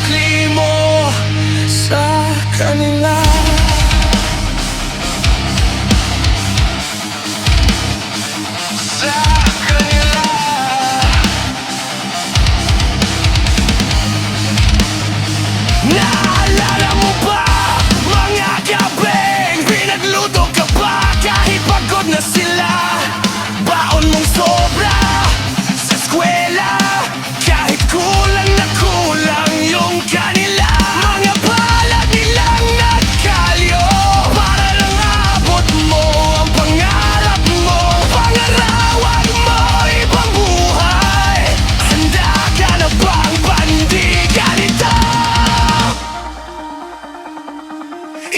isusukli mo sa kanila. Sa kanila. Naalala mo ba mga gabing pinagluto ka pa kahit pagod na sila? Baon mong sobra sa eskwela kahit kulang na kulang yung kanila. Mga palad nilang nagkalyo para lang abot mo ang pangarap mo. Pangarawan mo ibang buhay. Handa ka na bang bandigan ito?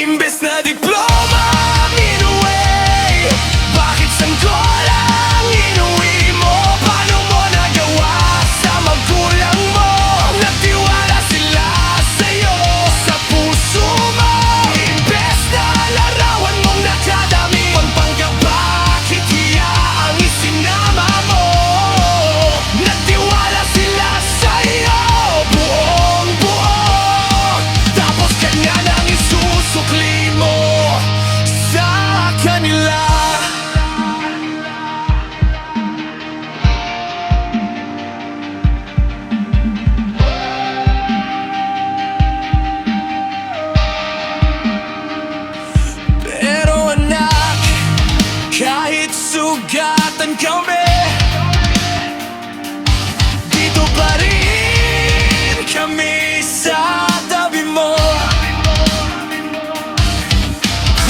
Imbes na diploma ang inuwi, bakit sanggol ang inuwi mo? Paano mo nagawa sa magulang mo? Nagtiwala sila sa'yo sa puso mo. Imbes na larawan mong nakadami, pagpanggap bakit kaya ang isinama mo? Nagtiwala sila sa'yo buong buo, tapos kanya nang isusukli mo sa kanila. Pero anak, kahit sugatan kami, dito pa rin kami sa tabi mo.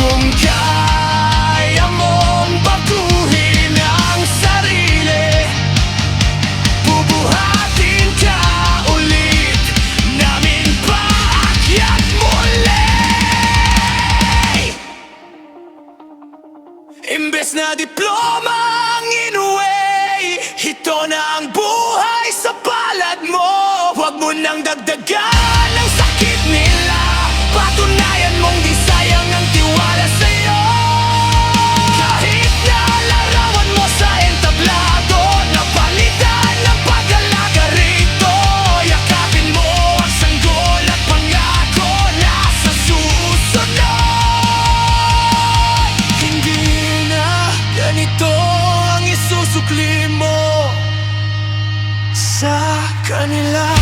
Kung kaya mong baguhin ang sarili, bubuhatin ka ulit namin paakyat muli. Imbes na diploma ang inuwi, ito na ang buhay sa palad mo. Huwag mo nang dagdagan ang sakit nila, patunayan mong di sayang ang tiwala sa'yo. Kahit na larawan mo sa entablado, napalitan ng pag-alaga rito. Yakapin mo ang sanggol at pangako na sa susunod hindi na ganito ang isusukli mo sa kanila.